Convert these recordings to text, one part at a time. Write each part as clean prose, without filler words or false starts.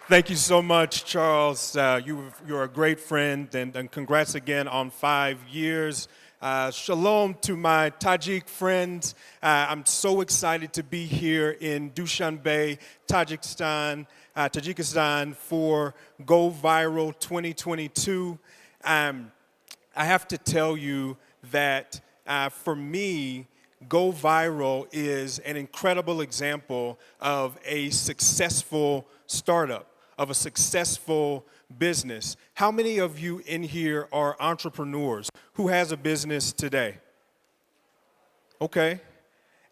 Thank you so much, Charles. You're a great friend, and congrats again on 5 years. Shalom to my Tajik friends. I'm so excited to be here in Dushanbe, Tajikistan for Go Viral 2022. I have to tell you that for me, Go Viral is an incredible example of a successful startup, of a successful business. How many of you in here are entrepreneurs? Who has a business today? Okay.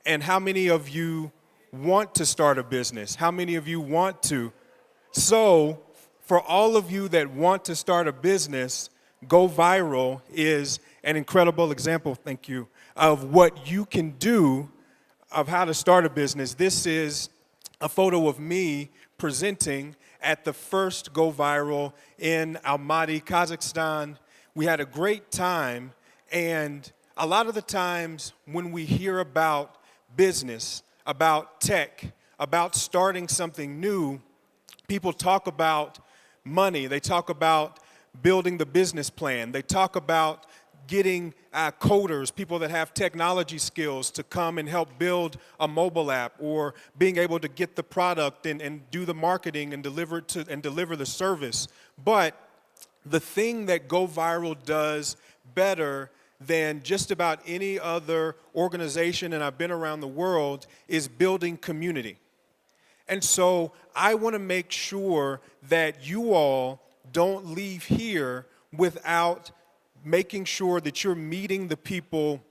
And how many of you want to start a business? How many of you want to? So, for all of you that want to start a business, Go Viral is an incredible example, thank you, of what you can do of how to start a business. This is a photo of me presenting at the first Go Viral in Almaty, Kazakhstan. We had a great time, and a lot of the times when we hear about business, about tech, about starting something new, people talk about money, they talk about building the business plan, they talk about getting coders, people that have technology skills to come and help build a mobile app, or being able to get the product and do the marketing and deliver the service. But the thing that Go Viral does better than just about any other organization, and I've been around the world, is building community. And so I want to make sure that you all don't leave here without making sure that you're meeting the people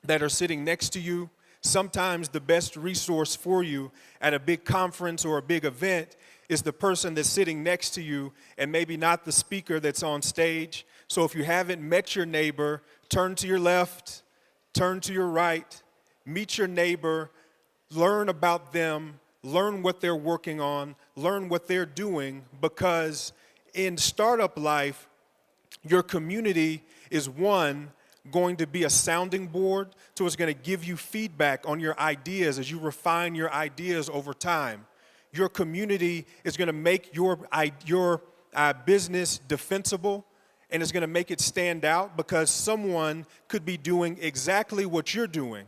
that are sitting next to you. Sometimes the best resource for you at a big conference or a big event is the person that's sitting next to you, and maybe not the speaker that's on stage. So if you haven't met your neighbor, turn to your left, turn to your right, meet your neighbor, learn about them, learn what they're working on, learn what they're doing, because in startup life, your community is going to be a sounding board, so it's going to give you feedback on your ideas as you refine your ideas over time. Your community is going to make your business defensible, and it's going to make it stand out, because someone could be doing exactly what you're doing.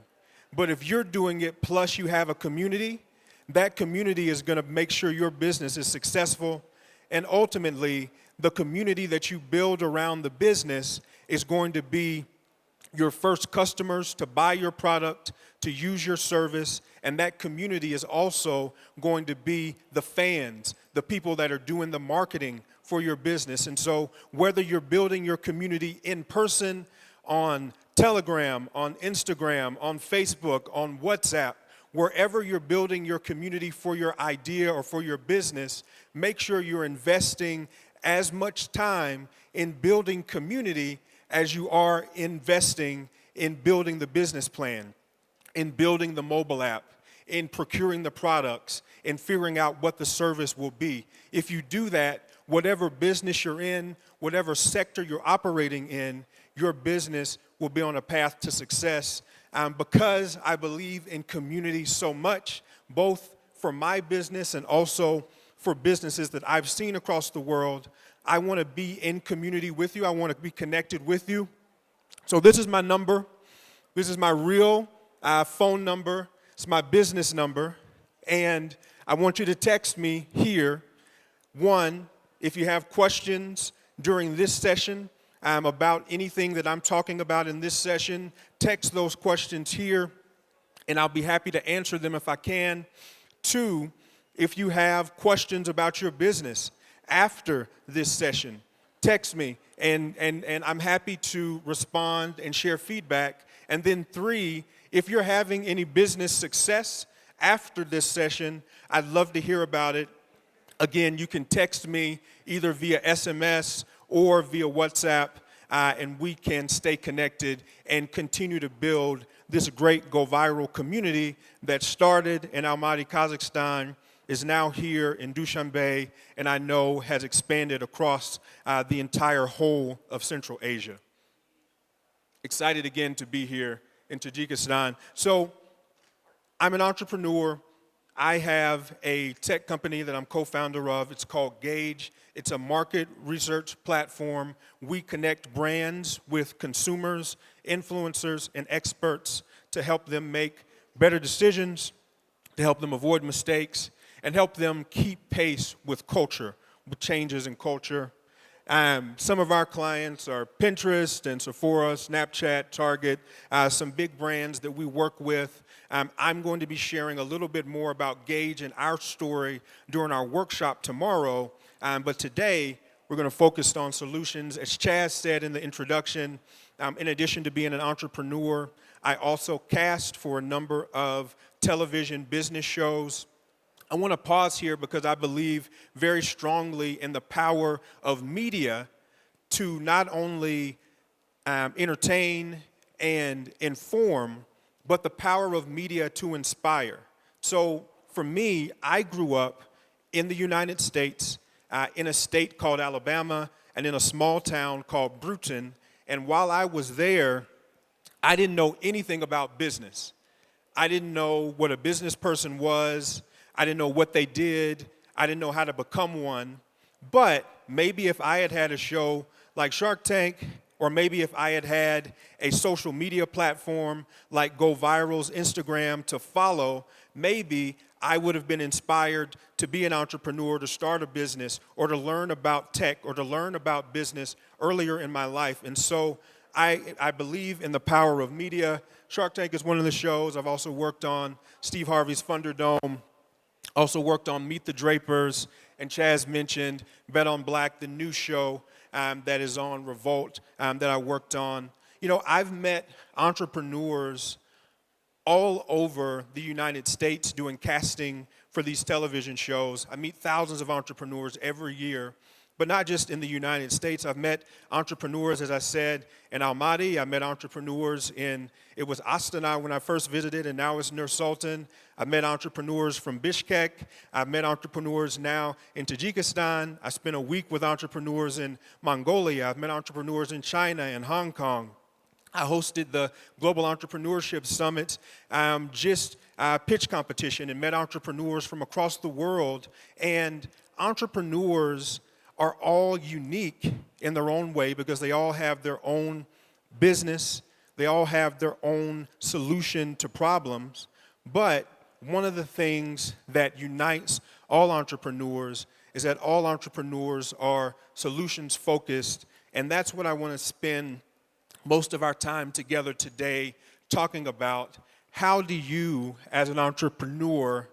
But if you're doing it plus you have a community, that community is going to make sure your business is successful. And ultimately, the community that you build around the business is going to be your first customers to buy your product, to use your service, and that community is also going to be the fans, the people that are doing the marketing for your business. And so whether you're building your community in person, on Telegram, on Instagram, on Facebook, on WhatsApp, wherever you're building your community for your idea or for your business, make sure you're investing as much time in building community as you are investing in building the business plan, in building the mobile app, in procuring the products, in figuring out what the service will be. If you do that, whatever business you're in, whatever sector you're operating in, your business will be on a path to success. Because I believe in community so much, both for my business and also for businesses that I've seen across the world, I want to be in community with you. I want to be connected with you. So this is my number. This is my real phone number. It's my business number. And I want you to text me here. One, if you have questions during this session about anything that I'm talking about in this session, text those questions here, and I'll be happy to answer them if I can. Two, if you have questions about your business after this session, text me, and I'm happy to respond and share feedback. And then three, if you're having any business success after this session, I'd love to hear about it. Again, you can text me either via SMS or via WhatsApp, and we can stay connected and continue to build this great Go Viral community that started in Almaty, Kazakhstan, is now here in Dushanbe, and I know has expanded across the entire whole of Central Asia. Excited again to be here in Tajikistan. So I'm an entrepreneur. I have a tech company that I'm co-founder of. It's called Gauge. It's a market research platform. We connect brands with consumers, influencers, and experts to help them make better decisions, to help them avoid mistakes, and help them keep pace with culture, with changes in culture. Some of our clients are Pinterest and Sephora, Snapchat, Target, some big brands that we work with. I'm going to be sharing a little bit more about Gauge and our story during our workshop tomorrow. But today, we're going to focus on solutions. As Chaz said in the introduction, in addition to being an entrepreneur, I also cast for a number of television business shows. I want to pause here because I believe very strongly in the power of media to not only entertain and inform, but the power of media to inspire. So for me, I grew up in the United States, in a state called Alabama, and in a small town called Bruton. And while I was there, I didn't know anything about business. I didn't know what a business person was. I didn't know what they did. I didn't know how to become one. But maybe if I had had a show like Shark Tank, or maybe if I had had a social media platform like Go Viral's Instagram to follow, maybe I would have been inspired to be an entrepreneur, to start a business, or to learn about tech, or to learn about business earlier in my life. And so I believe in the power of media. Shark Tank is one of the shows. I've also worked on Steve Harvey's Thunderdome, also worked on Meet the Drapers, and Chaz mentioned Bet on Black, the new show that is on Revolt that I worked on. You know, I've met entrepreneurs all over the United States doing casting for these television shows. I meet thousands of entrepreneurs every year, but not just in the United States. I've met entrepreneurs, as I said, in Almaty. I met entrepreneurs it was Astana when I first visited, and now it's Nur Sultan. I've met entrepreneurs from Bishkek. I've met entrepreneurs now in Tajikistan. I spent a week with entrepreneurs in Mongolia. I've met entrepreneurs in China and Hong Kong. I hosted the Global Entrepreneurship Summit, pitch competition, and met entrepreneurs from across the world. And entrepreneurs are all unique in their own way because they all have their own business. They all have their own solution to problems. But one of the things that unites all entrepreneurs is that all entrepreneurs are solutions focused. And that's what I want to spend most of our time together today talking about. How do you, as an entrepreneur,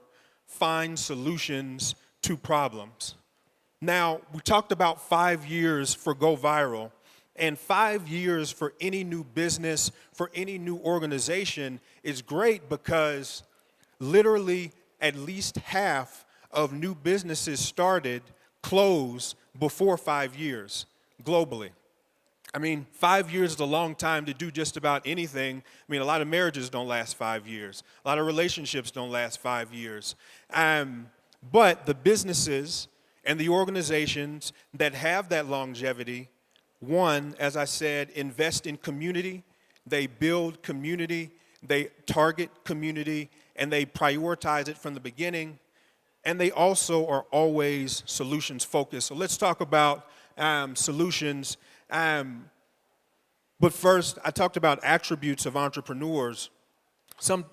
find solutions to problems? Now, we talked about 5 years for Go Viral, and 5 years for any new business, for any new organization is great because literally at least half of new businesses started close before 5 years globally. I mean, 5 years is a long time to do just about anything. I mean, a lot of marriages don't last 5 years. A lot of relationships don't last 5 years. But the businesses and the organizations that have that longevity, one, as I said, invest in community, they build community, they target community, and they prioritize it from the beginning, and they also are always solutions focused. So let's talk about solutions. But first, I talked about attributes of entrepreneurs.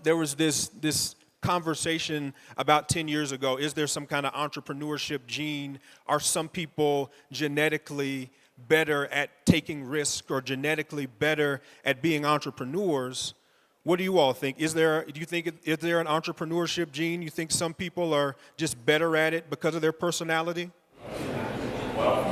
There was this conversation about 10 years ago. Is there some kind of entrepreneurship gene? Are some people genetically better at taking risk or genetically better at being entrepreneurs? What do you all think? Is there an entrepreneurship gene? You think some people are just better at it because of their personality? Well,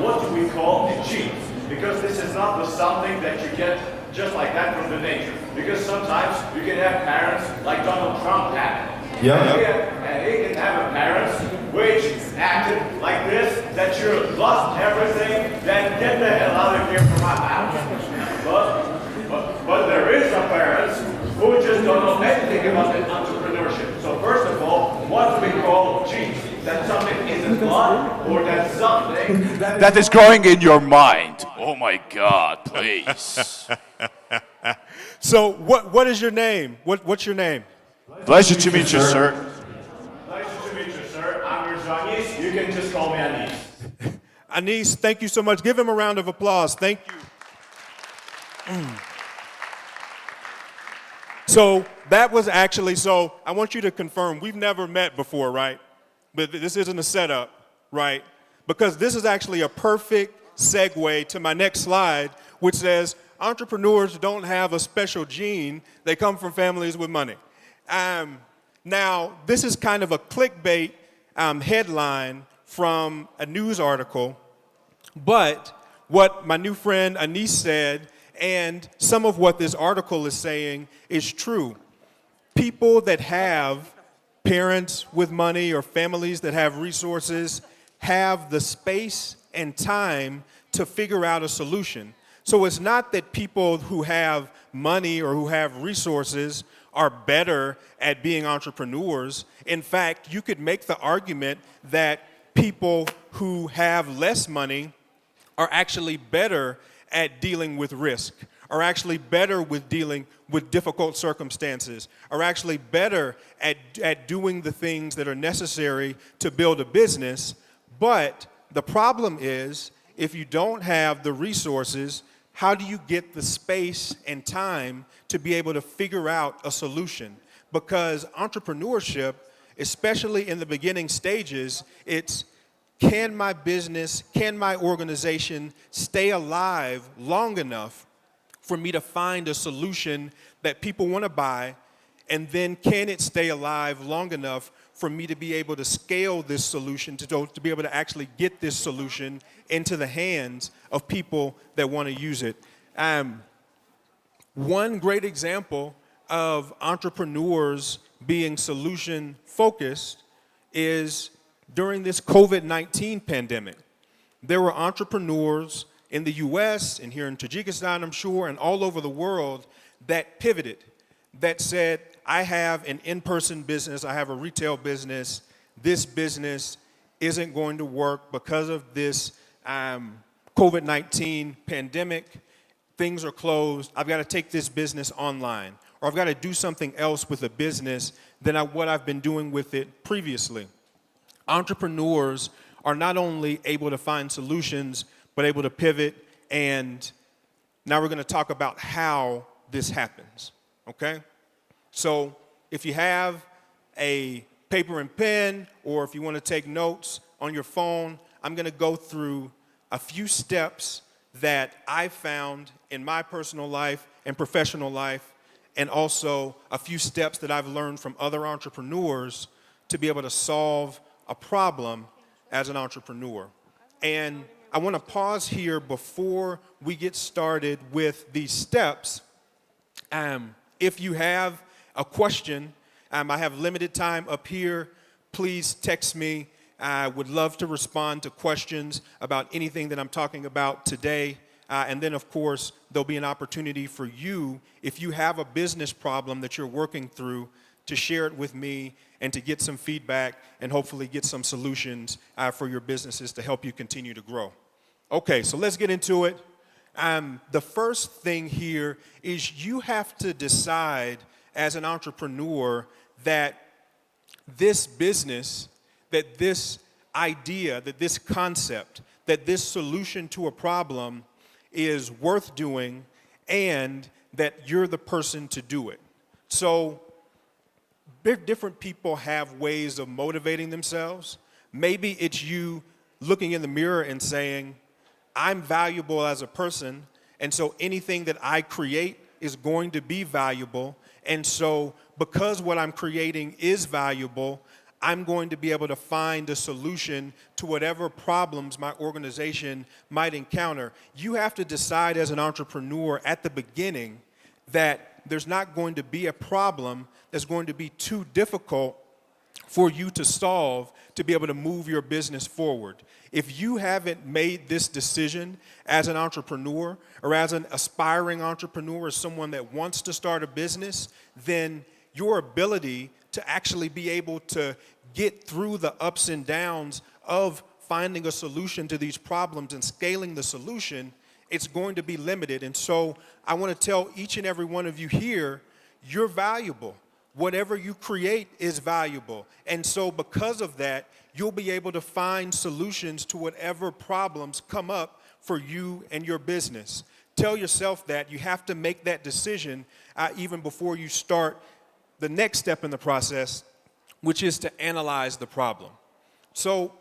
what do we call a gene? Because this is not something that you get just like that from the nature. Because sometimes you can have parents like Donald Trump had. And he can have a parents which acted like this, that you lost everything, then get the hell out of here from my house. But there is a parents who just don't know anything about entrepreneurship. So first of all, what do we call genes? That something is in blood, or that's something that is growing in your mind. Oh my God, please. So what is your name? What's your name? Pleasure to meet you, sir. Pleasure to meet you, sir. I'm your Chinese. You can just call me Anis. Anis, thank you so much. Give him a round of applause. Thank you. So that was actually, so I want you to confirm, we've never met before, right? But this isn't a setup, right? Because this is actually a perfect segue to my next slide, which says entrepreneurs don't have a special gene. They come from families with money. Now, this is kind of a clickbait headline from a news article, but what my new friend Anis said and some of what this article is saying is true. People that have parents with money or families that have resources have the space and time to figure out a solution. So it's not that people who have money or who have resources are better at being entrepreneurs. In fact, you could make the argument that people who have less money are actually better at dealing with risk, are actually better with dealing with difficult circumstances, are actually better at doing the things that are necessary to build a business. But the problem is, if you don't have the resources, how do you get the space and time to be able to figure out a solution? Because entrepreneurship, especially in the beginning stages, it's can my business, can my organization stay alive long enough for me to find a solution that people want to buy? And then can it stay alive long enough for me to be able to scale this solution, to be able to actually get this solution into the hands of people that want to use it? One great example of entrepreneurs being solution focused is during this COVID-19 pandemic. There were entrepreneurs in the US and here in Tajikistan, I'm sure, and all over the world that pivoted, that said, I have an in-person business, I have a retail business, this business isn't going to work because of this COVID-19 pandemic, things are closed, I've got to take this business online, or I've got to do something else with the business than what I've been doing with it previously. Entrepreneurs are not only able to find solutions, but able to pivot, and now we're going to talk about how this happens, okay? So if you have a paper and pen, or if you want to take notes on your phone, I'm going to go through a few steps that I found in my personal life and professional life, and also a few steps that I've learned from other entrepreneurs to be able to solve a problem as an entrepreneur. And I want to pause here before we get started with these steps. If you have a question, I have limited time up here. Please text me. I would love to respond to questions about anything that I'm talking about today. And then, of course, there'll be an opportunity for you, if you have a business problem that you're working through, to share it with me and to get some feedback and hopefully get some solutions for your businesses to help you continue to grow. Okay, so let's get into it. The first thing here is you have to decide as an entrepreneur that this business, that this idea, that this concept, that this solution to a problem is worth doing and that you're the person to do it. So different people have ways of motivating themselves. Maybe it's you looking in the mirror and saying, I'm valuable as a person, and so anything that I create is going to be valuable. And so because what I'm creating is valuable, I'm going to be able to find a solution to whatever problems my organization might encounter. You have to decide as an entrepreneur at the beginning that there's not going to be a problem that's going to be too difficult for you to solve to be able to move your business forward. If you haven't made this decision as an entrepreneur or as an aspiring entrepreneur or someone that wants to start a business, then your ability to actually be able to get through the ups and downs of finding a solution to these problems and scaling the solution, it's going to be limited. And so I want to tell each and every one of you here, you're valuable. whatever you create is valuable. And so because of that, you'll be able to find solutions to whatever problems come up for you and your business. Tell yourself that you have to make that decision even before you start the next step in the process, which is to analyze the problem. So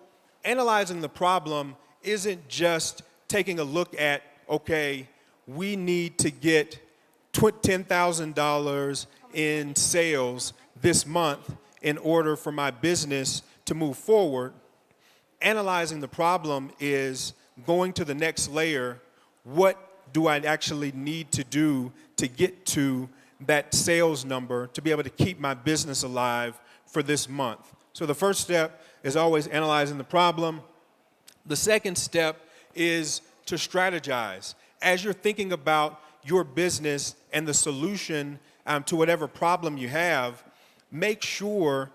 analyzing the problem isn't just taking a look at, okay, we need to get $10,000 in sales this month in order for my business to move forward. Analyzing the problem is going to the next layer. What do I actually need to do to get to that sales number to be able to keep my business alive for this month? So the first step is always analyzing the problem. The second step is to strategize. As you're thinking about your business and the solution to whatever problem you have, make sure,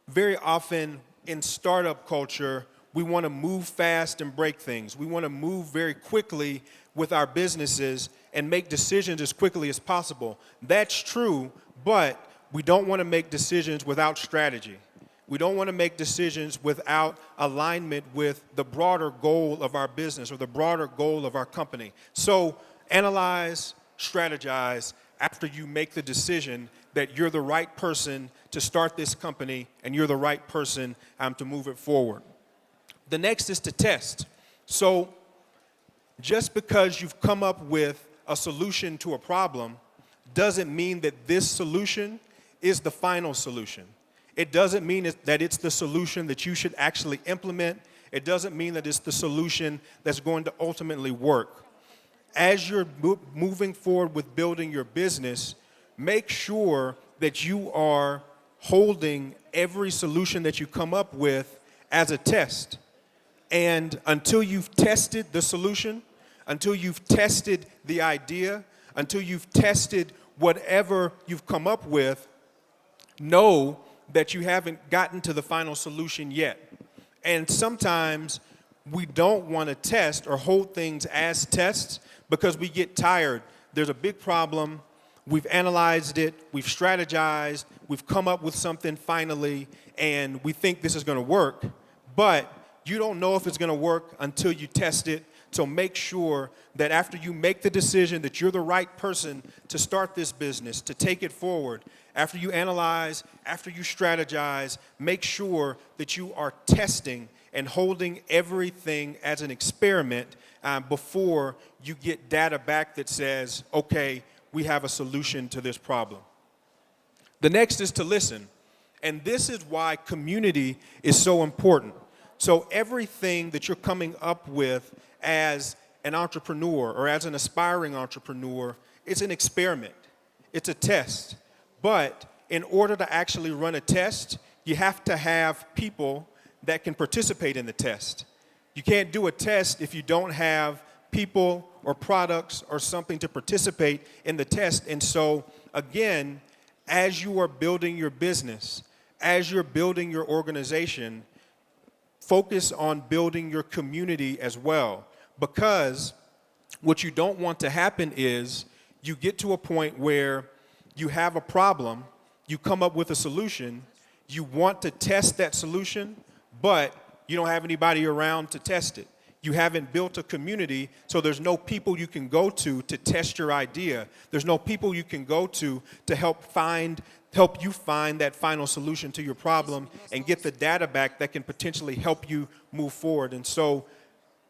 very often in startup culture, we want to move fast and break things. We want to move very quickly with our businesses and make decisions as quickly as possible. That's true, but we don't want to make decisions without strategy. We don't want to make decisions without alignment with the broader goal of our business or the broader goal of our company. So analyze, strategize after you make the decision that you're the right person to start this company and you're the right person to move it forward. The next is to test. So just because you've come up with a solution to a problem doesn't mean that this solution is the final solution. It doesn't mean that it's the solution that you should actually implement. It doesn't mean that it's the solution that's going to ultimately work. As you're moving forward with building your business, make sure that you are holding every solution that you come up with as a test. And until you've tested the solution, until you've tested the idea, until you've tested whatever you've come up with, know that you haven't gotten to the final solution yet. And sometimes we don't want to test or hold things as tests because we get tired. There's a big problem. We've analyzed it. We've strategized. We've come up with something finally, and we think this is going to work. But you don't know if it's going to work until you test it. So make sure that after you make the decision that you're the right person to start this business, to take it forward, after you analyze, after you strategize, make sure that you are testing and holding everything as an experiment before you get data back that says, okay, we have a solution to this problem. The next is to listen. And this is why community is so important. So everything that you're coming up with as an entrepreneur or as an aspiring entrepreneur, it's an experiment. It's a test. But in order to actually run a test, you have to have people that can participate in the test. You can't do a test if you don't have people or products or something to participate in the test. And so, again, as you are building your business, as you're building your organization, focus on building your community as well. Because what you don't want to happen is you get to a point where you have a problem, you come up with a solution, you want to test that solution, but you don't have anybody around to test it. You haven't built a community, so there's no people you can go to test your idea. There's no people you can go to help you find that final solution to your problem and get the data back that can potentially help you move forward. And so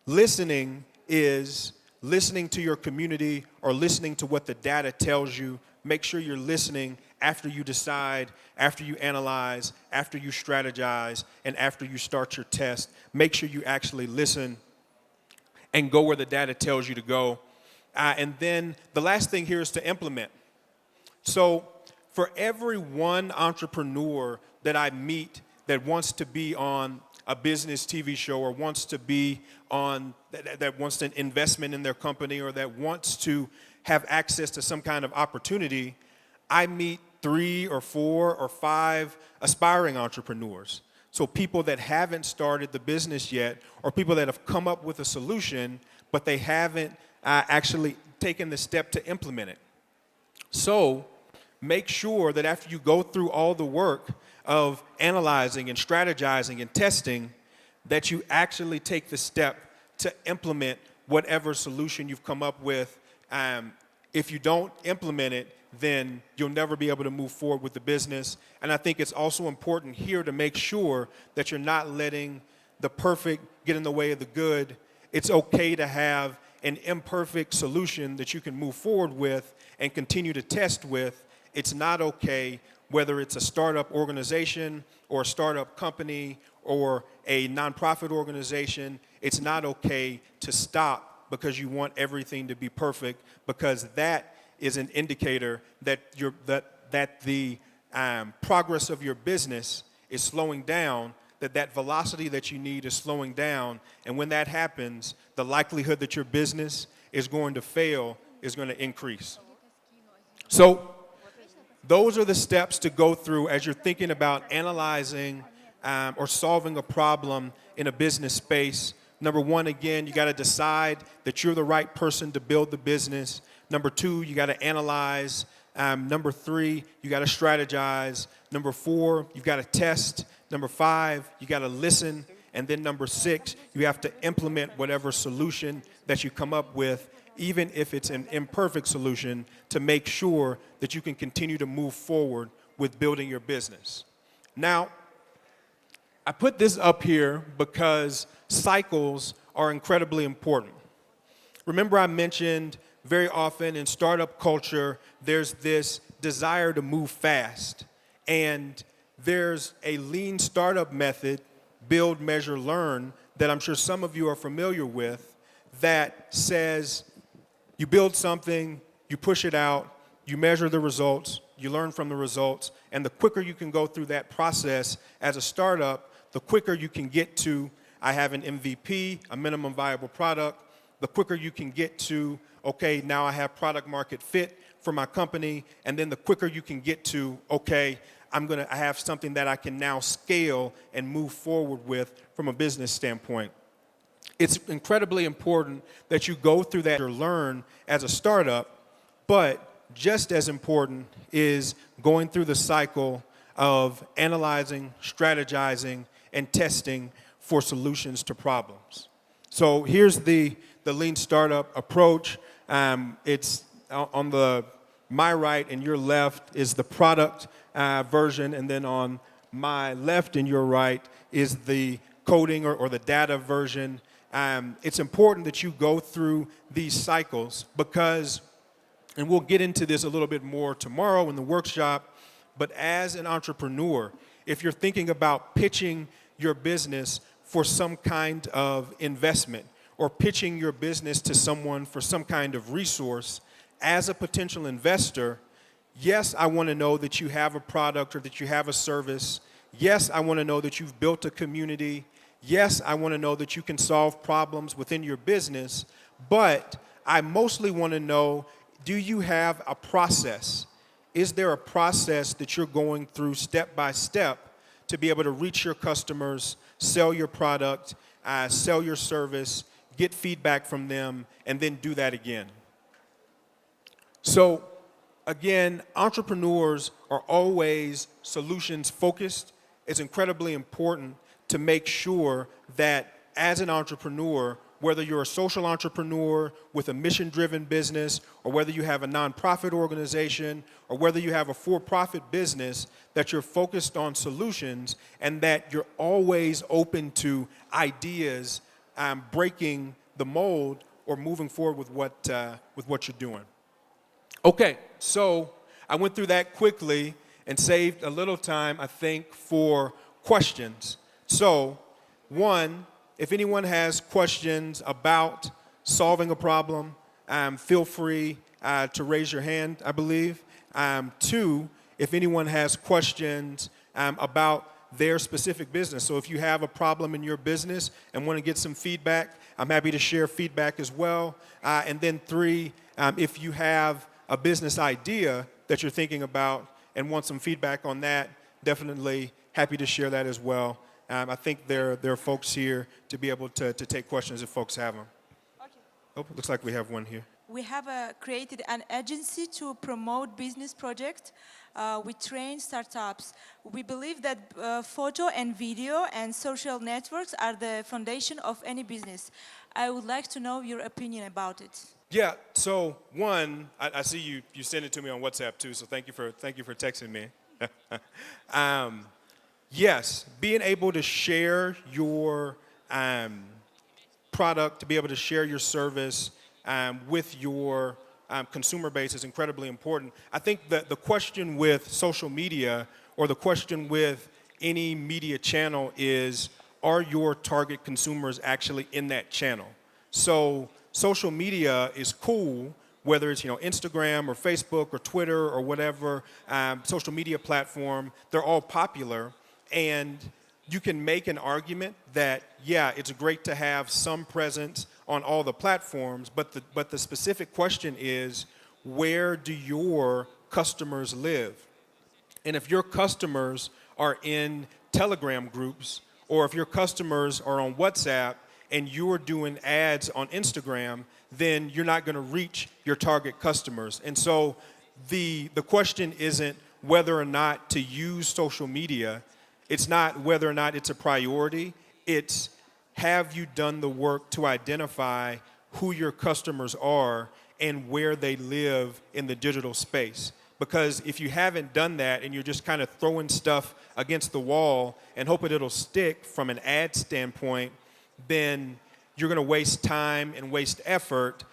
listening is listening to your community or listening to what the data tells you. Make sure you're listening after you decide, after you analyze, after you strategize, and after you start your test. Make sure you actually listen and go where the data tells you to go. And then the last thing here is to implement. So for every one entrepreneur that I meet that wants to be on a business TV show or wants to be on, that wants an investment in their company or that wants to have access to some kind of opportunity, I meet 3 or 4 or 5 aspiring entrepreneurs. So people that haven't started the business yet or people that have come up with a solution, but they haven't actually taken the step to implement it. So make sure that after you go through all the work of analyzing and strategizing and testing, that you actually take the step to implement whatever solution you've come up with. If you don't implement it, then you'll never be able to move forward with the business. And I think it's also important here to make sure that you're not letting the perfect get in the way of the good. It's okay to have an imperfect solution that you can move forward with and continue to test with. It's not okay whether it's a startup organization or a startup company or a nonprofit organization. It's not okay to stop because you want everything to be perfect, because that is an indicator that the progress of your business is slowing down, that velocity that you need is slowing down. And when that happens, the likelihood that your business is going to fail is going to increase. So those are the steps to go through as you're thinking about analyzing or solving a problem in a business space. Number one, again, you got to decide that you're the right person to build the business. Number two, you got to analyze. Number three, you got to strategize. Number four, you've got to test. Number five, you got to listen. And then number six, you have to implement whatever solution that you come up with, even if it's an imperfect solution, to make sure that you can continue to move forward with building your business. Now, I put this up here because cycles are incredibly important. Remember, I mentioned very often in startup culture, there's this desire to move fast. And there's a lean startup method, build, measure, learn, that I'm sure some of you are familiar with, that says you build something, you push it out, you measure the results, you learn from the results, and the quicker you can go through that process as a startup, the quicker you can get to, I have an MVP, a minimum viable product, the quicker you can get to, okay, now I have product market fit for my company, and then the quicker you can get to, okay, I have something that I can now scale and move forward with from a business standpoint. It's incredibly important that you go through that or learn as a startup, but just as important is going through the cycle of analyzing, strategizing, and testing for solutions to problems. So here's the lean startup approach. It's on my right and your left is the product version, and then on my left and your right is the coding or the data version. It's important that you go through these cycles because, and we'll get into this a little bit more tomorrow in the workshop, but as an entrepreneur, if you're thinking about pitching your business for some kind of investment or pitching your business to someone for some kind of resource, as a potential investor, yes, I want to know that you have a product or that you have a service. Yes, I want to know that you've built a community. Yes, I want to know that you can solve problems within your business, but I mostly want to know, do you have a process? Is there a process that you're going through step by step to be able to reach your customers, sell your product, sell your service, get feedback from them, and then do that again? So, again, entrepreneurs are always solutions focused. It's incredibly important to make sure that as an entrepreneur, whether you're a social entrepreneur with a mission-driven business, or whether you have a nonprofit organization, or whether you have a for-profit business, that you're focused on solutions and that you're always open to ideas, breaking the mold or moving forward with what you're doing. Okay, so I went through that quickly and saved a little time, I think, for questions. So, one, if anyone has questions about solving a problem, feel free to raise your hand, I believe. Two, if anyone has questions about their specific business. So if you have a problem in your business and want to get some feedback, I'm happy to share feedback as well. And then three, if you have a business idea that you're thinking about and want some feedback on that, definitely happy to share that as well. I think there are folks here to be able to take questions if folks have them. Okay. Oh, looks like we have one here. we have created an agency to promote business projects. We train startups. We believe that photo and video and social networks are the foundation of any business. I would like to know your opinion about it. Yeah. So one, I see you sent it to me on WhatsApp too. So thank you for texting me. Yes, being able to share your product, to be able to share your service with your consumer base is incredibly important. I think that the question with social media or the question with any media channel is, are your target consumers actually in that channel? So social media is cool, whether it's Instagram or Facebook or Twitter or whatever social media platform, they're all popular. And you can make an argument that, yeah, it's great to have some presence on all the platforms, but the specific question is, where do your customers live? And if your customers are in Telegram groups, or if your customers are on WhatsApp and you're doing ads on Instagram, then you're not going to reach your target customers. And so the question isn't whether or not to use social media. It's not whether or not it's a priority. It's, have you done the work to identify who your customers are and where they live in the digital space? Because if you haven't done that and you're just kind of throwing stuff against the wall and hoping it'll stick from an ad standpoint, then you're going to waste time and waste effort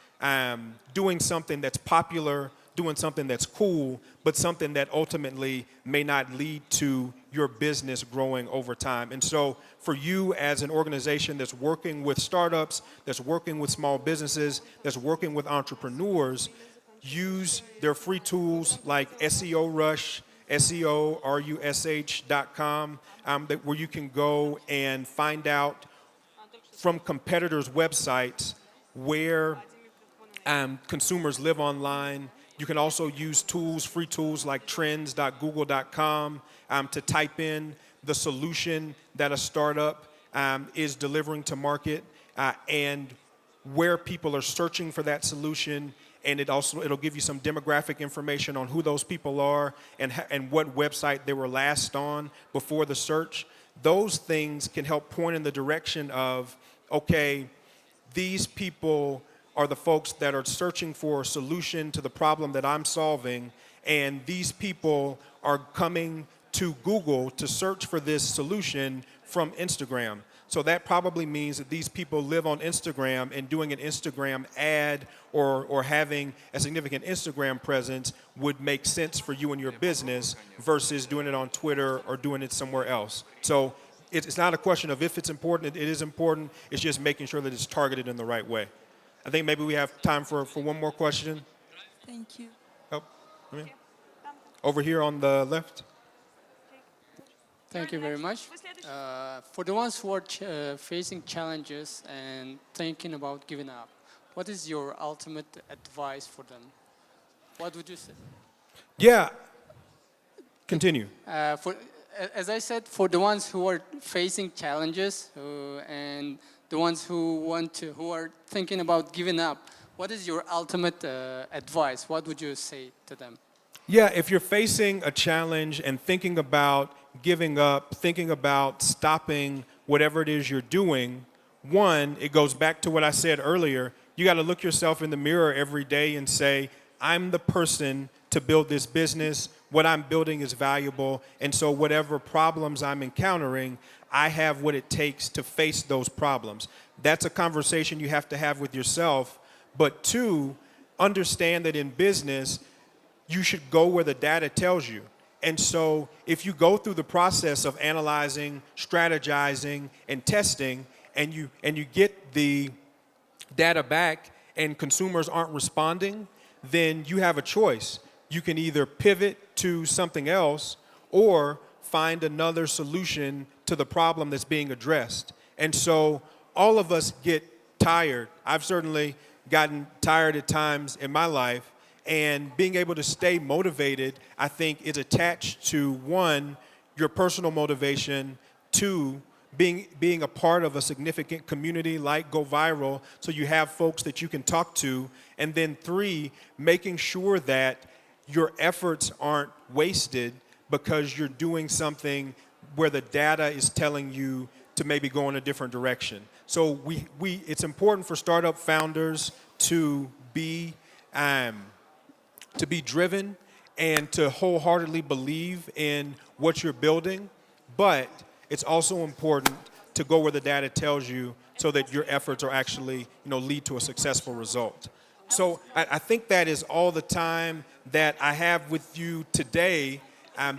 doing something that's popular, doing something that's cool, but something that ultimately may not lead to your business growing over time. And so for you as an organization that's working with startups, that's working with small businesses, that's working with entrepreneurs, use their free tools like SEO Rush, SEORush.com, where you can go and find out from competitors' websites where consumers live online. You can also use tools, free tools like trends.google.com to type in the solution that a startup is delivering to market and where people are searching for that solution. And it'll give you some demographic information on who those people are and what website they were last on before the search. Those things can help point in the direction of, okay, these people are the folks that are searching for a solution to the problem that I'm solving, and these people are coming to Google to search for this solution from Instagram. So that probably means that these people live on Instagram, and doing an Instagram ad or having a significant Instagram presence would make sense for you and your business versus doing it on Twitter or doing it somewhere else. So it's not a question of if it's important, it is important. It's just making sure that it's targeted in the right way. I think maybe we have time for one more question. Thank you. Oh, over here on the left. Thank you very much. For the ones who are facing challenges and thinking about giving up, what is your ultimate advice for them? What would you say? Yeah. Continue. As I said, for the ones who are facing challenges and the ones who are thinking about giving up, what is your ultimate advice? What would you say to them? Yeah, if you're facing a challenge and thinking about giving up, thinking about stopping whatever it is you're doing, one, it goes back to what I said earlier. You got to look yourself in the mirror every day and say, I'm the person to build this business. What I'm building is valuable. And so whatever problems I'm encountering, I have what it takes to face those problems. That's a conversation you have to have with yourself. But two, understand that in business, you should go where the data tells you. And so if you go through the process of analyzing, strategizing, and testing, and you get the data back and consumers aren't responding, then you have a choice. You can either pivot to something else or find another solution to the problem that's being addressed. And so all of us get tired. I've certainly gotten tired at times in my life. And being able to stay motivated, I think, is attached to, one, your personal motivation, two, being a part of a significant community like Go Viral, so you have folks that you can talk to. And then 3, making sure that your efforts aren't wasted because you're doing something where the data is telling you to maybe go in a different direction. So it's important for startup founders to be driven and to wholeheartedly believe in what you're building, but it's also important to go where the data tells you so that your efforts are actually, lead to a successful result. So I think that is all the time that I have with you today.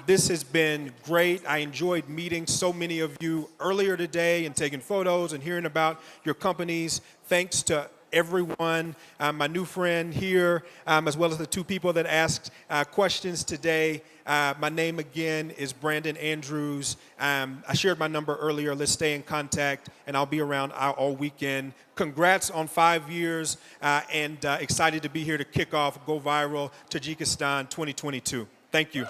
This has been great. I enjoyed meeting so many of you earlier today and taking photos and hearing about your companies. Thanks to everyone, my new friend here, as well as the 2 people that asked questions today. My name again is Brendon Andrews. I shared my number earlier. Let's stay in contact, and I'll be around all weekend. Congrats on 5 years, and excited to be here to kick off Go Viral Tajikistan 2022. Thank you.